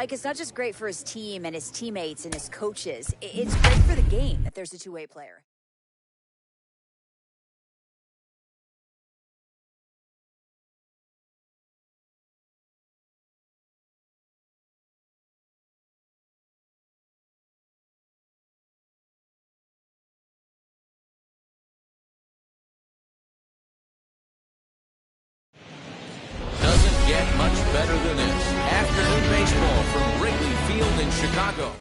Mike, it's not just great for his team and his teammates and his coaches. It's great for the game that there's a two-way player. Get much better than this. Afternoon baseball from Wrigley Field in Chicago.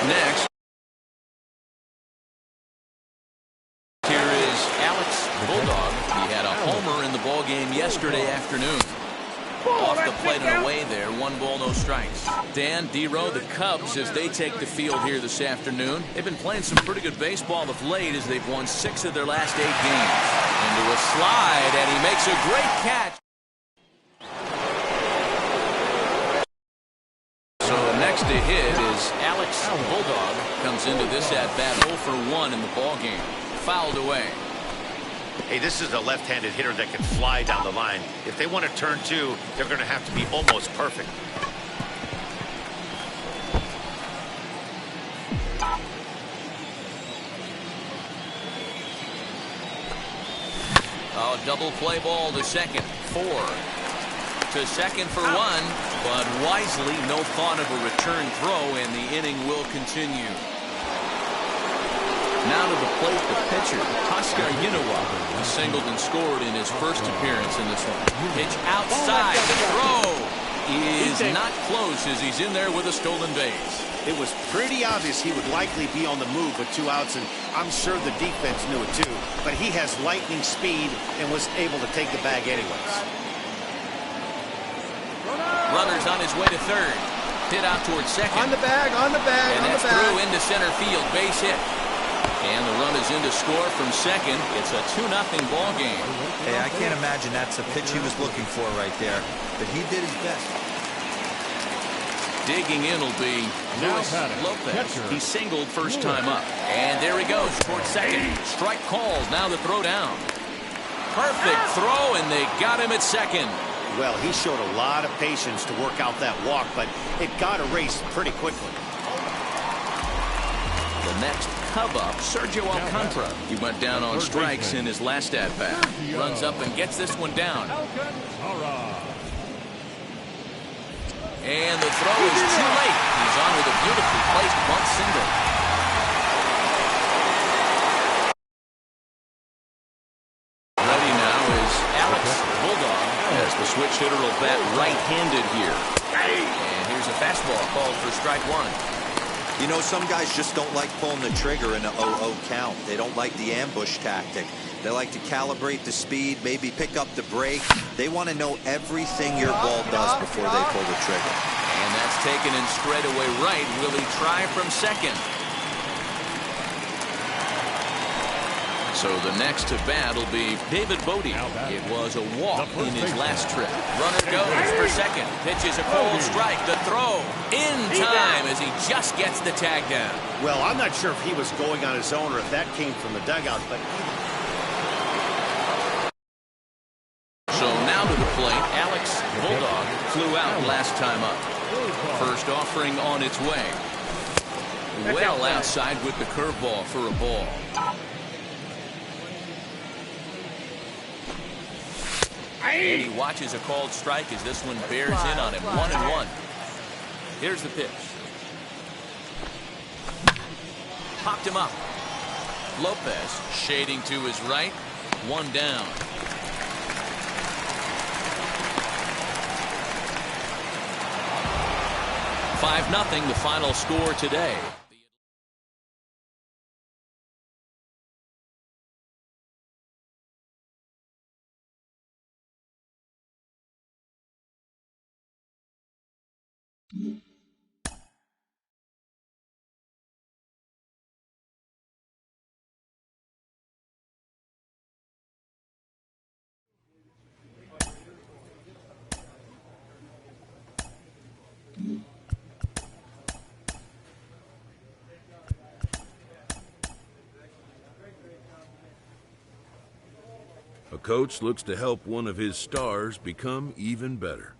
Next, here is Alex Bulldog. He had a homer in the ballgame yesterday afternoon. Off the plate and away there. 1 ball, no strikes. Dan, D-Row, the Cubs, as they take the field here this afternoon. They've been playing some pretty good baseball of late as they've won 6 of their last 8 games. Into a slide, and he makes a great catch. So next to hit is Alex Bulldog. Comes into this at-bat 0 for 1 in the ballgame. Fouled away. Hey, this is a left-handed hitter that can fly down the line. If they want to turn 2, they're going to have to be almost perfect. Oh, double play ball to second. 4 to second for 1, but wisely no thought of a return throw, and the inning will continue. Now to the plate, the pitcher, Oscar Yinawa. He singled and scored in his first appearance in this one. Pitch outside. The throw is not close as he's in there with a stolen base. It was pretty obvious he would likely be on the move with 2 outs, and I'm sure the defense knew it too. But he has lightning speed and was able to take the bag anyways. Runner's on his way to third. Hit out towards second. On the bag, on the bag, and on the that's bag. through into center field. Base hit. And the run is in to score from second. It's a 2-0 ball game. Hey, I can't imagine that's a pitch he was looking for right there, but he did his best. Digging in will be Luis Lopez. He singled first time up. And there he goes towards second. Strike called. Now the throw down. Perfect throw, and they got him at second. Well, he showed a lot of patience to work out that walk, but it got erased pretty quickly. The next Cub up, Sergio Alcantara. He went down on strikes in his last at-bat. Runs up and gets this one down. And the throw is too late. He's on with a beautifully placed bunt single. Ready now is Alex Bulldog, as the switch hitter will bat right-handed here. And here's a fastball called for strike 1. You know, some guys just don't like pulling the trigger in an 0-0 count. They don't like the ambush tactic. They like to calibrate the speed, maybe pick up the brake. They want to know everything your ball does before they pull the trigger. And that's taken in straightaway right. Will he try from second? So the next to bat will be David Bodie. It was a walk in his last trip. Runner goes for second. Pitches a cold strike. The throw in time as he just gets the tag down. Well, I'm not sure if he was going on his own or if that came from the dugout, but... So now to the plate, Alex Bulldog flew out last time up. First offering on its way. Well outside with the curveball for a ball. And he watches a called strike as this one bears in on him. 1-1. Here's the pitch. Popped him up. Lopez shading to his right. 1 down. $5-0 the final score today. A coach looks to help one of his stars become even better.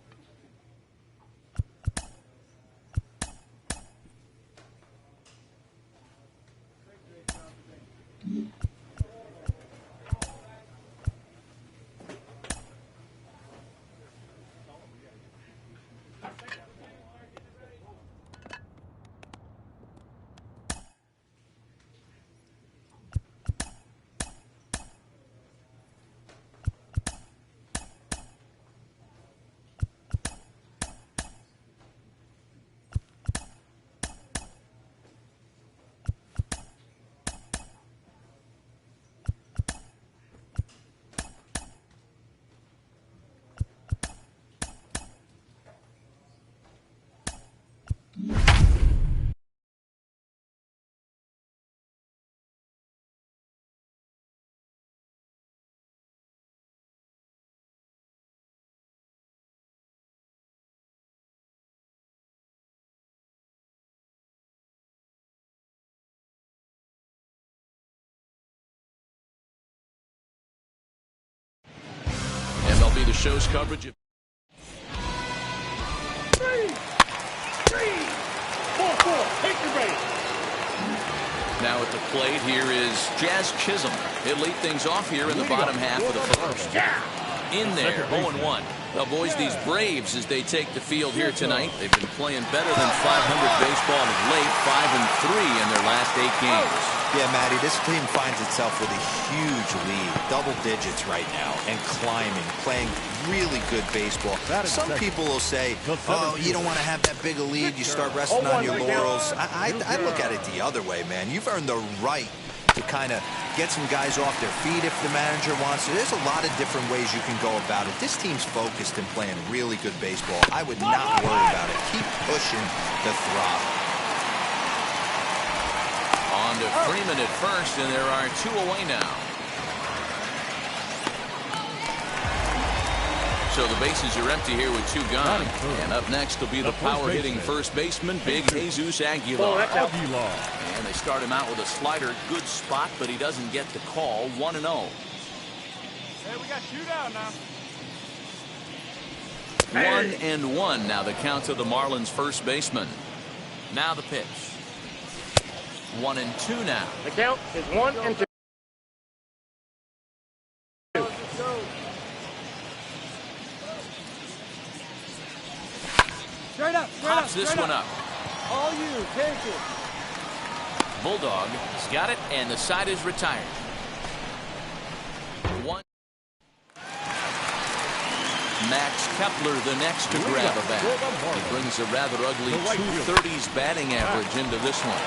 MLB The Show's coverage of 3, 4, take the race. now at the plate. Here is Jazz Chisholm. He'll lead things off here in the bottom half of the first. In there, 0-1. Now, boys, these Braves, as they take the field here tonight, they've been playing better than 500 baseball of late, 5-3 in their last 8 games. Yeah, Matty, this team finds itself with a huge lead, double digits right now, and climbing, playing really good baseball. Some people will say, oh, you don't want to have that big a lead, you start resting on your laurels. I look at it the other way, man. You've earned the right to kind of get some guys off their feet if the manager wants to. There's a lot of different ways you can go about it. This team's focused and playing really good baseball. I would not worry about it. Keep pushing the throttle. On to Freeman at first, and there are 2 away now. So the bases are empty here with 2 gone. And up next will be the power-hitting first baseman, Big Jesus Aguilar. And they start him out with a slider. Good spot, but he doesn't get the call. 1-0. Hey, we got 2 down now. 1-1 now the count to the Marlins first baseman. Now the pitch. 1-2 now. The count is 1-2. Pops this one up. All you, take it. Bulldog has got it, and the side is retired. 1. Max Kepler the next to grab a bat. He brings a rather ugly 230s batting average into this one.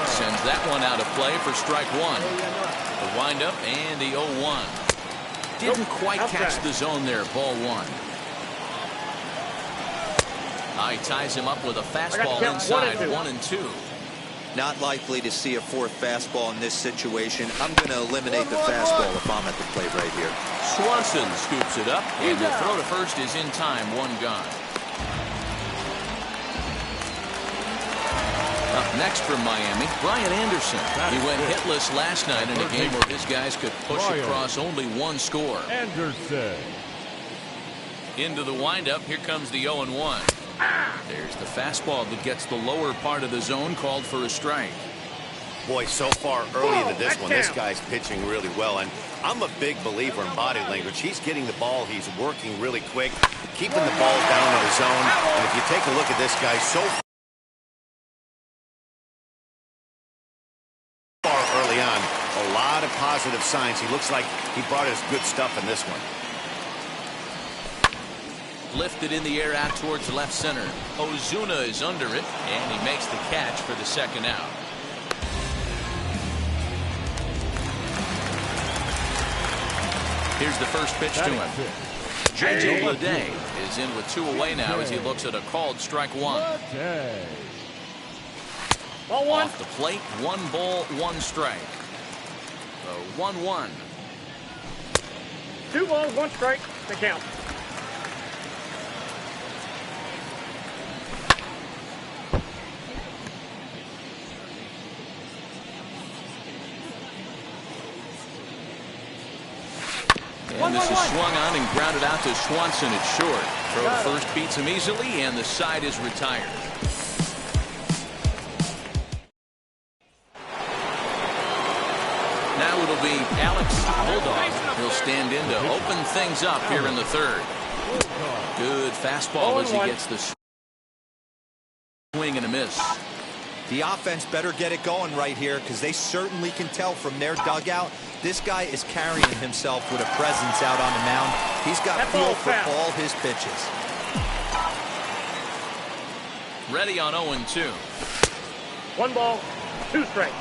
Sends that one out of play for strike 1. The windup and the 0-1. Didn't quite catch the zone there, ball 1. He ties him up with a fastball inside, 1-2. Not likely to see a 4th fastball in this situation. I'm going to eliminate the fastball if I'm at the plate right here. Swanson scoops it up, and the throw to first is in time, 1 gone. Up next from Miami, Brian Anderson. He went hitless last night in a game where his guys could push across only 1 score. Anderson. Into the windup, here comes the 0-1. There's the fastball that gets the lower part of the zone, called for a strike. Boy, so far early into this one, this guy's pitching really well, and I'm a big believer in body language. He's getting the ball, he's working really quick, keeping the ball down in the zone, and if you take a look at this guy so far early on, a lot of positive signs. He looks like he brought us good stuff in this one. Lifted in the air out towards left center. Ozuna is under it, and he makes the catch for the 2nd out. Here's the first pitch to him. J.J. Bleday is in with 2 away now as he looks at a called strike 1. Off the plate, 1 ball, 1 strike. The 1-1. 2 balls, 1 strike. The count. And this is swung on and grounded out to Swanson at short. Throw to first beats him easily, and the side is retired. Now it'll be Alex Bulldog. He'll stand in to open things up here in the third. Good fastball as he gets the swing and a miss. The offense better get it going right here, because they certainly can tell from their dugout this guy is carrying himself with a presence out on the mound. He's got feel for all his pitches. Ready on 0-2. 1 ball, 2 strikes.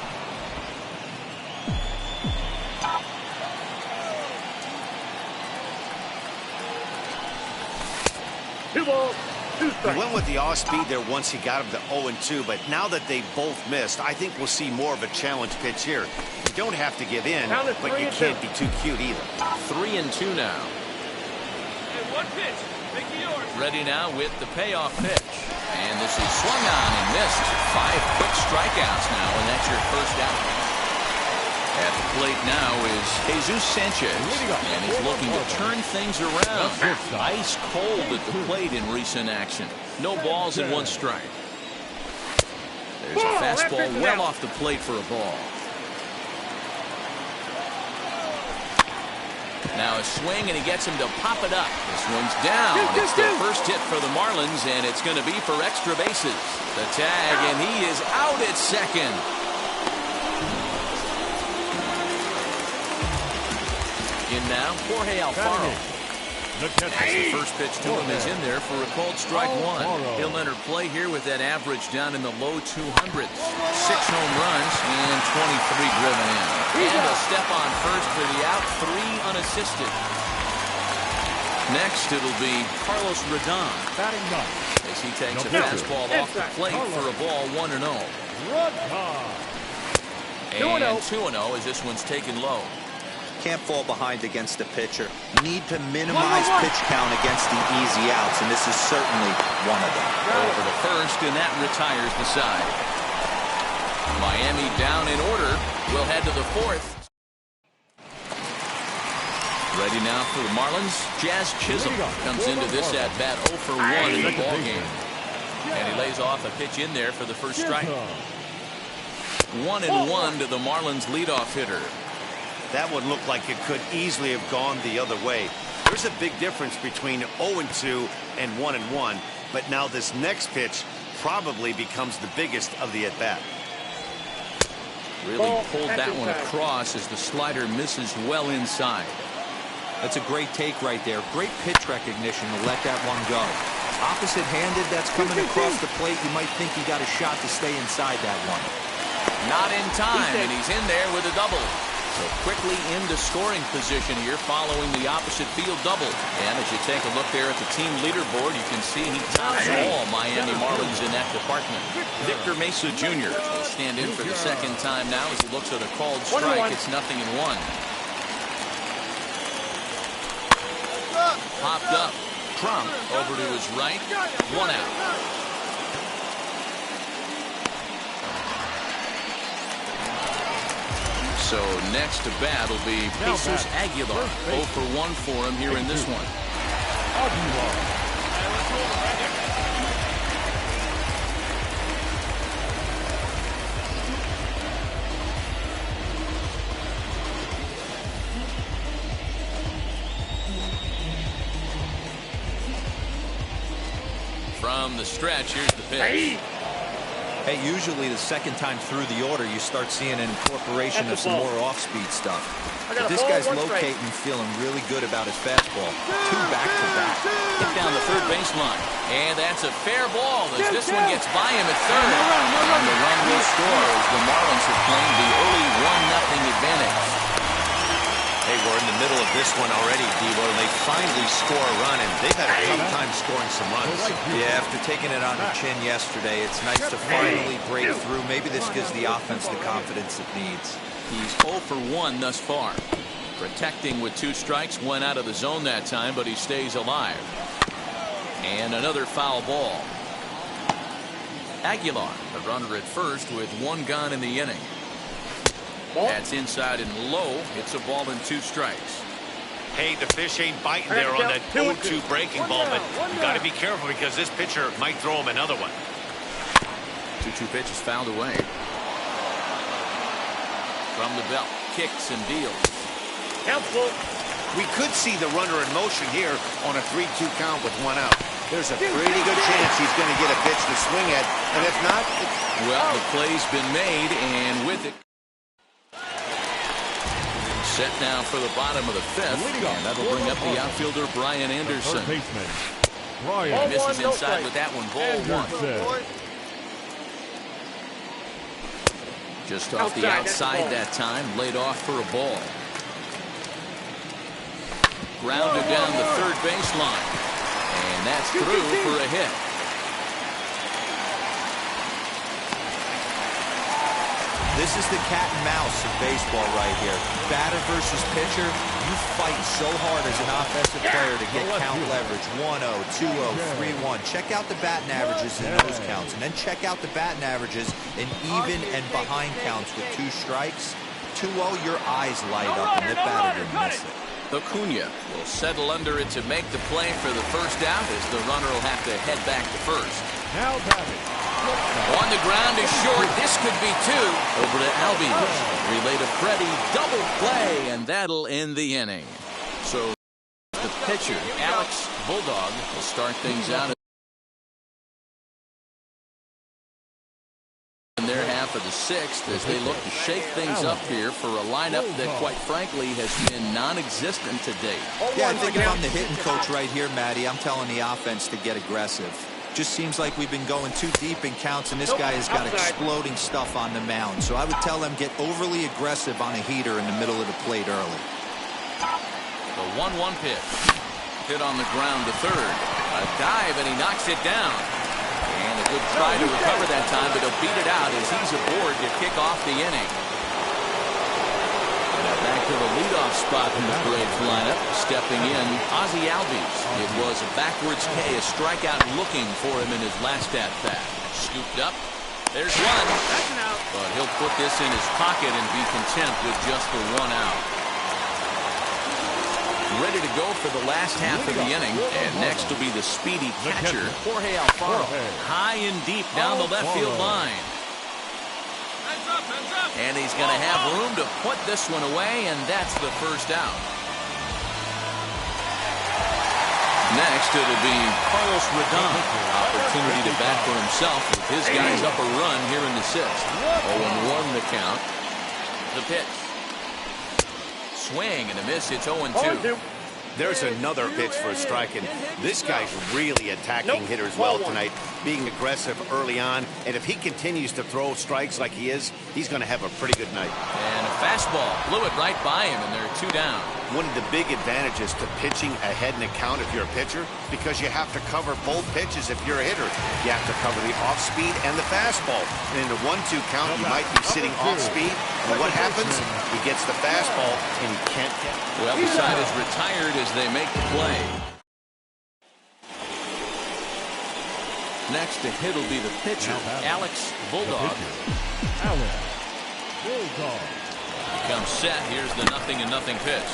Two balls, 2 strikes. He went with the off speed there once he got him to 0-2, but now that they've both missed, I think we'll see more of a challenge pitch here. You don't have to give in, but you can't be too cute either. 3-2 now. Hey, 1 pitch. Mickey yours. Ready now with the payoff pitch. And this is swung on and missed. 5 quick strikeouts now, and that's your first out. At the plate now is Jesus Sanchez, and he's looking to turn things around. Ice cold at the plate in recent action. No balls and 1 strike. There's a fastball well off the plate for a ball. Now a swing, and he gets him to pop it up. This one's down. It's the first hit for the Marlins, and it's going to be for extra bases. The tag, and he is out at second. In now, Jorge Alfaro. As the first pitch to him is in there for a called strike 1. He'll enter play here with that average down in the low 200s. 6 home runs and 23 driven in. And a step on first for the out, 3 unassisted. Next, it'll be Carlos Rodon. As he takes a fastball off the plate for a ball 1-0. And 2-0 as this one's taken low. Can't fall behind against the pitcher. Need to minimize pitch count against the easy outs, and this is certainly one of them. Over the first, and that retires the side. Miami down in order. We'll head to the 4th. Ready now for the Marlins. Jazz Chisholm comes into this at bat 0 for 1 in the ballgame. And he lays off a pitch in there for the first strike. 1-1 to the Marlins leadoff hitter. That one looked like it could easily have gone the other way. There's a big difference between 0-2 and 1-1, but now this next pitch probably becomes the biggest of the at-bat. Really pulled that one across as the slider misses well inside. That's a great take right there. Great pitch recognition to let that one go. Opposite-handed, that's coming across the plate. You might think he got a shot to stay inside that one. Not in time, and he's in there with a double. So quickly into scoring position here following the opposite field double. And as you take a look there at the team leaderboard, you can see he tops all Miami Marlins in that department. Victor Mesa Jr. will stand in for the second time now as he looks at a called strike. It's 0-1. Popped up. Trump over to his right. 1 out. So next to bat will be Jesus Aguilar. 0 for 1 for him here in this one. From the stretch, here's the pitch. Hey, usually the second time through the order, you start seeing an incorporation of some more off-speed stuff. But this guy's locating, feeling really good about his fastball. 2 back-to-back. Hit down the third baseline. And that's a fair ball as this one gets by him at third. And the run will score as the Marlins have claimed the early 1-0 advantage. Hey, we're in the middle of this one already, Devo, and they finally score a run, and they've had a tough time scoring some runs. Yeah, after taking it on the chin yesterday, it's nice to finally break through. Maybe this gives the offense the confidence it needs. He's 0 for 1 thus far. Protecting with 2 strikes, 1 out of the zone that time, but he stays alive. And another foul ball. Aguilar, the runner at first with 1 gone in the inning. That's inside and low. It's a ball and 2 strikes. Hey, the fish ain't biting there on that 0-2 breaking ball, but you got to be careful because this pitcher might throw him another one. 2-2 pitch is fouled away. From the belt, kicks and deals. Helpful. We could see the runner in motion here on a 3-2 count with one out. There's a pretty good chance he's going to get a pitch to swing at, and if not... Well, the play's been made, and with it... Set now for the bottom of the fifth, and that'll bring up the outfielder, Brian Anderson. Misses inside with that one, ball one. Just off the outside that time, laid off for a ball. Grounded down the third baseline, and that's through for a hit. This is the cat and mouse of baseball right here. Batter versus pitcher, you fight so hard as an offensive player to get count leverage. 1-0, 2-0, 3-1. Check out the batting averages in those counts, and then check out the batting averages in even and behind counts with 2 strikes. 2-0, your eyes light up, and the batter didn't miss it. Acuna will settle under it to make the play for the first out, as the runner will have to head back to first. Now batting. On the ground is short. This could be 2. Over to Albies. Relay to Freddie. Double play, and that'll end the inning. So the pitcher, Alex Bulldog, will start things out in their half of the 6th as they look to shake things up here for a lineup that, quite frankly, has been non-existent to date. Yeah, I think if I'm the hitting coach right here, Matty, I'm telling the offense to get aggressive. Just seems like we've been going too deep in counts, and this guy has got exploding stuff on the mound. So I would tell them get overly aggressive on a heater in the middle of the plate early. The 1-1 pitch. Hit on the ground to third. A dive, and he knocks it down. And a good try to recover that time, but he'll beat it out as he's aboard to kick off the inning. Back to the leadoff spot in the Braves lineup. Stepping in, Ozzie Albies. It was a backwards K, a strikeout looking for him in his last at-bat. Scooped up. There's one. But he'll put this in his pocket and be content with just the 1 out. Ready to go for the last half of the inning. And next will be the speedy catcher, Jorge Alfaro. High and deep down the left field line. And he's going to have room to put this one away, and that's the first out. Next, it'll be Carlos Rodon. Opportunity to bat for himself with his guys up a run here in the 6th. 0-1 the count. The pitch. Swing and a miss. It's 0-2. There's another pitch for a strike, and this guy's really attacking hitters well tonight, being aggressive early on, and if he continues to throw strikes like he is, he's going to have a pretty good night. And a fastball blew it right by him, and there are 2 down. One of the big advantages to pitching ahead in a count if you're a pitcher, because you have to cover both pitches if you're a hitter. You have to cover the off-speed and the fastball. And in a 1-2 count, you might be sitting off-speed, and what happens? He gets the fastball, and he can't get it. Well, the side is retired as they make the play. Next to hit will be the pitcher, Alex Bulldog. He comes set. Here's the 0-0 pitch.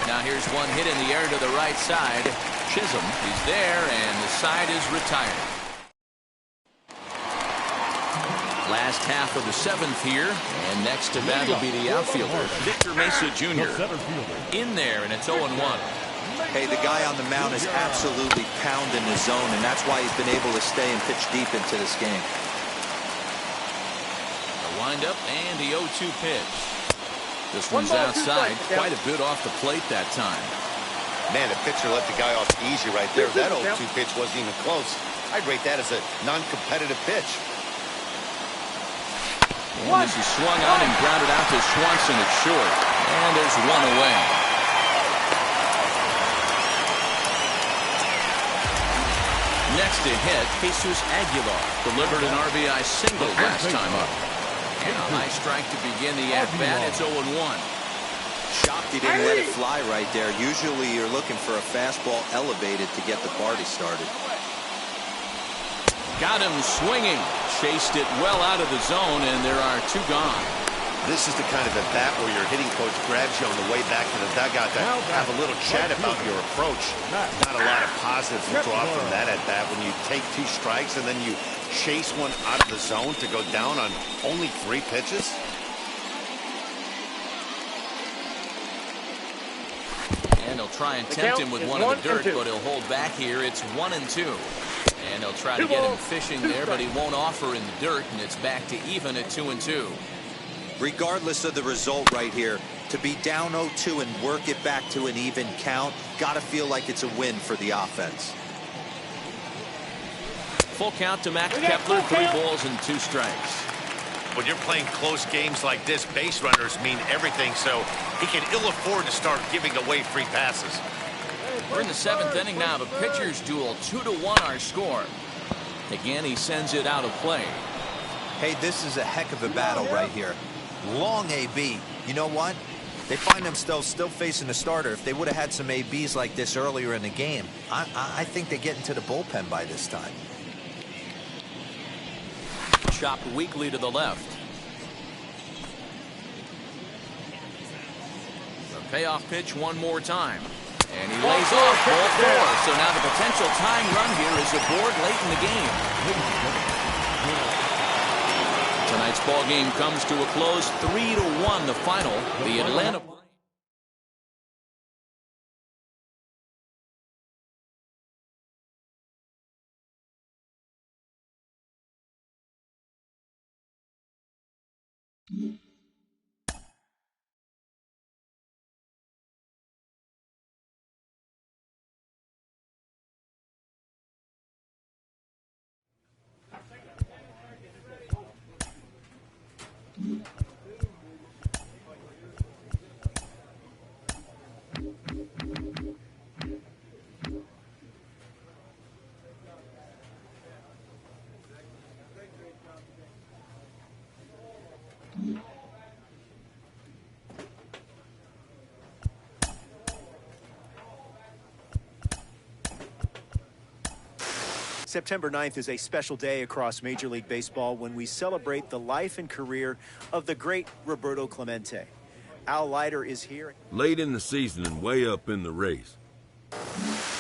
Now here's one hit in the air to the right side. Chisholm, he's there, and the side is retired. Last half of the 7th here, and next to bat will be the outfielder, Victor Mesa Jr. In there, and it's 0-1. Hey, the guy on the mound is absolutely pounding the zone, and that's why he's been able to stay and pitch deep into this game. The windup and the 0-2 pitch. This one's outside, quite a bit off the plate that time. Man, the pitcher let the guy off easy right there. That 0-2 pitch wasn't even close. I'd rate that as a non-competitive pitch. And this is swung on and grounded out to Swanson at short. And there's one away. Next to hit, Jesus Aguilar delivered an RBI single last time up. And a high strike to begin the at-bat. It's 0-1. Shocked he didn't let it fly right there. Usually you're looking for a fastball elevated to get the party started. Got him swinging. Chased it well out of the zone, and there are 2 gone. This is the kind of at bat where your hitting coach grabs you on the way back to the dugout to have a little chat about your approach. Not a lot of positives to draw from that at bat when you take 2 strikes and then you chase one out of the zone to go down on only 3 pitches. And he'll try and tempt him with one of the dirt, but he'll hold back here. It's 1-2. And he'll try to get him fishing there, but he won't offer in the dirt, and it's back to even at 2-2. Regardless of the result right here, to be down 0-2 and work it back to an even count, gotta feel like it's a win for the offense. Full count to Max Kepler, 3 balls and 2 strikes. When you're playing close games like this, base runners mean everything, so he can ill afford to start giving away free passes. We're in the 7th inning now. The pitchers duel, 2-1 our score. Again, he sends it out of play. Hey, this is a heck of a battle right here. Long AB. You know what? They find themselves still facing the starter. If they would have had some ABs like this earlier in the game, I think they get into the bullpen by this time. Chopped weakly to the left. The payoff pitch one more time. And he lays off ball 4. So now the potential tying run here is aboard late in the game. Tonight's ball game comes to a close, 3-1 the final. The Atlanta. September 9th is a special day across Major League Baseball when we celebrate the life and career of the great Roberto Clemente. Al Leiter is here. Late in the season and way up in the race.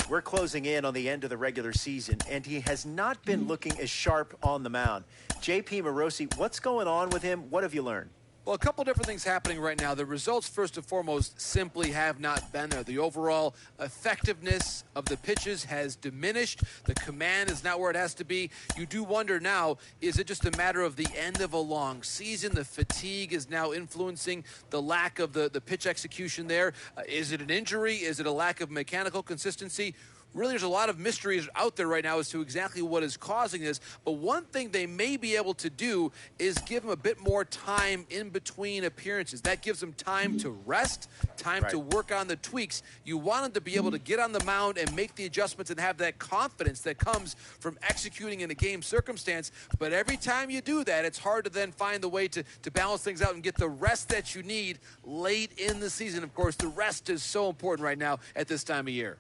We're closing in on the end of the regular season, and he has not been looking as sharp on the mound. J.P. Morosi, what's going on with him? What have you learned? Well, a couple different things happening right now. The results, first and foremost, simply have not been there. The overall effectiveness of the pitches has diminished. The command is not where it has to be. You do wonder now, is it just a matter of the end of a long season? The fatigue is now influencing the lack of the pitch execution there. Is it an injury? Is it a lack of mechanical consistency? Really, there's a lot of mysteries out there right now as to exactly what is causing this. But one thing they may be able to do is give him a bit more time in between appearances. That gives him time to rest, time to work on the tweaks. You want him to be able to get on the mound and make the adjustments and have that confidence that comes from executing in a game circumstance. But every time you do that, it's hard to then find the way to balance things out and get the rest that you need late in the season. Of course, the rest is so important right now at this time of year.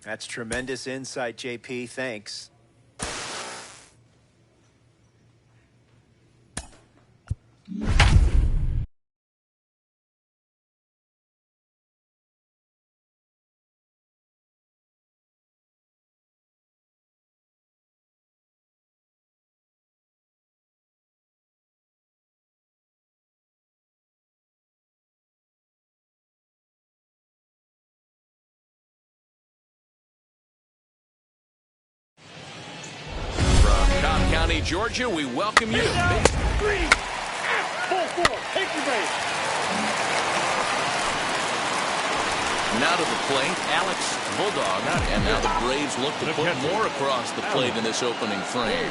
That's tremendous insight, JP. Thanks. County, Georgia, we welcome you. Green. Full 4. Take your base. Now to the plate, Alex Bulldog. And now the Braves look to put more across the plate in this opening frame.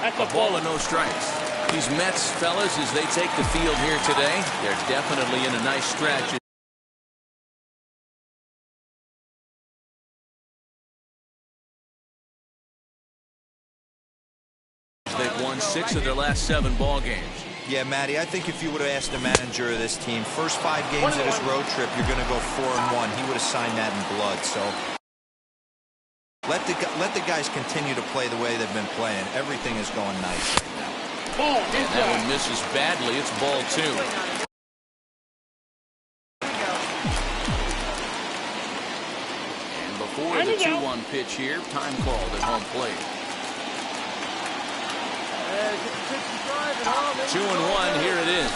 A ball and no strikes. These Mets fellas, as they take the field here today, they're definitely in a nice stretch. They've won 6 of their last 7 ball games. Yeah, Matty, I think if you would have asked the manager of this team, first 5 games of this road trip, you're going to go 4-1. He would have signed that in blood. So let the guys continue to play the way they've been playing. Everything is going nice right now. Ball. And that one misses badly. It's ball 2. For the 2-1 pitch here, time called at home plate. 2-1, here it is.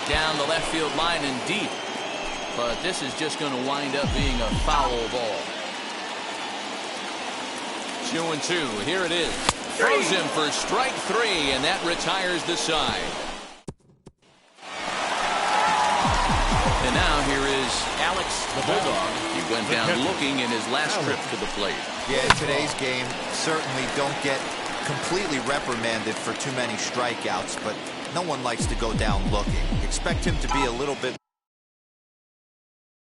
Down the left field line and deep. But this is just going to wind up being a foul ball. 2-2, here it is. Throws him for strike 3, and that retires the side. And now here is Alex, the Bulldog. He went down looking in his last trip to the plate. Yeah, today's game certainly don't get completely reprimanded for too many strikeouts, but no one likes to go down looking. Expect him to be a little bit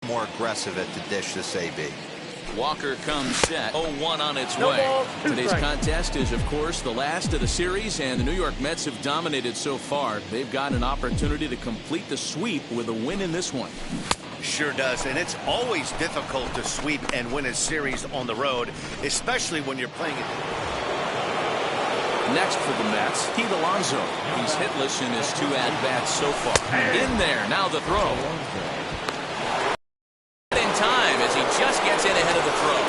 more aggressive at the dish this AB. Walker comes set. 0-1 on its way. Today's contest is, of course, the last of the series, and the New York Mets have dominated so far. They've got an opportunity to complete the sweep with a win in this one. Sure does, and it's always difficult to sweep and win a series on the road, especially when you're playing it. Next for the Mets, Pete Alonso. He's hitless in his 2 at-bats so far. In there, now the throw. Time as he just gets in ahead of the throw.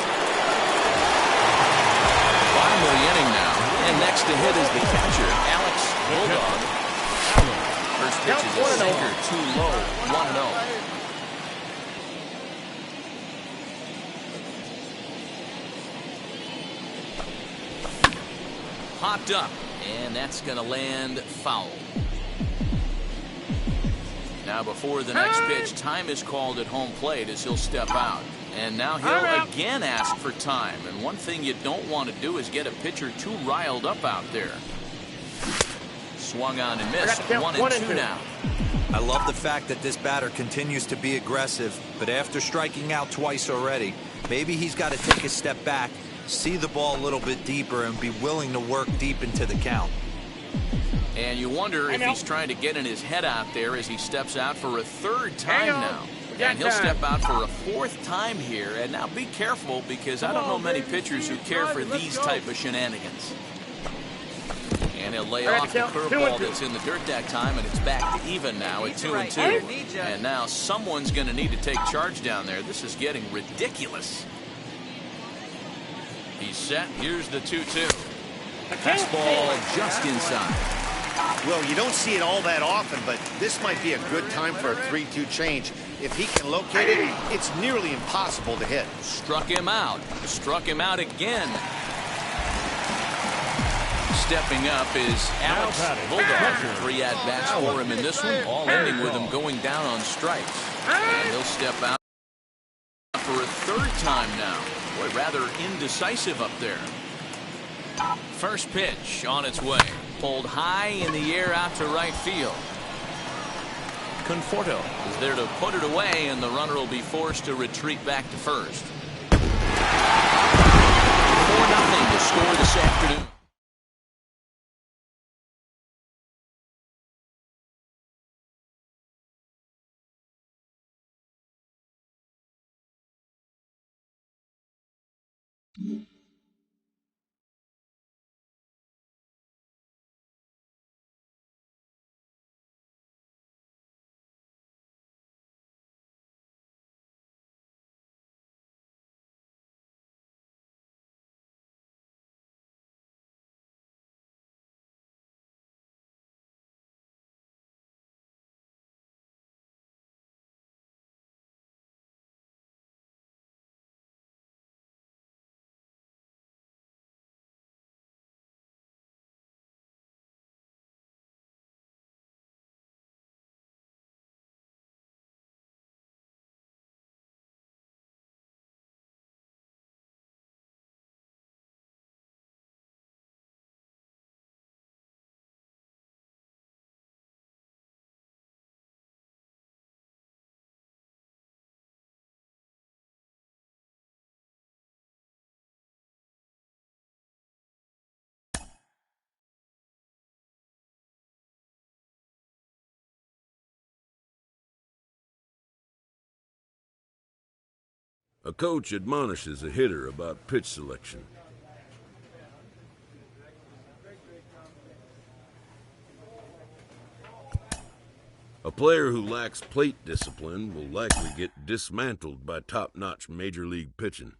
Bottom of the inning now, and next to hit is the catcher, Alex Bulldog. First pitch is a sinker, too low, 1-0. Popped up, and that's going to land foul. Now before the next pitch, time is called at home plate as he'll step out. And now he'll again ask for time. And one thing you don't want to do is get a pitcher too riled up out there. Swung on and missed. 1-2 now. I love the fact that this batter continues to be aggressive, but after striking out twice already, maybe he's got to take a step back, see the ball a little bit deeper, and be willing to work deep into the count. And you wonder if he's trying to get in his head out there as he steps out for a 3rd time now. And he'll step out for a 4th time here. And now be careful, because I don't know many pitchers who care for these type of shenanigans. And he'll lay off the curveball that's in the dirt that time, and it's back to even now at 2-2. And now someone's going to need to take charge down there. This is getting ridiculous. He's set. Here's the 2-2. Fastball just inside. Well, you don't see it all that often, but this might be a good time for a 3-2 change. If he can locate it, it's nearly impossible to hit. Struck him out. Struck him out again. Stepping up is Alex Bulldog. 3 at-bats for him in this one, all ending with him going down on strikes. And he'll step out for a 3rd time now. Boy, rather indecisive up there. First pitch on its way. Pulled high in the air out to right field. Conforto is there to put it away, and the runner will be forced to retreat back to first. 4-0 to score this afternoon. A coach admonishes a hitter about pitch selection. A player who lacks plate discipline will likely get dismantled by top-notch major league pitching.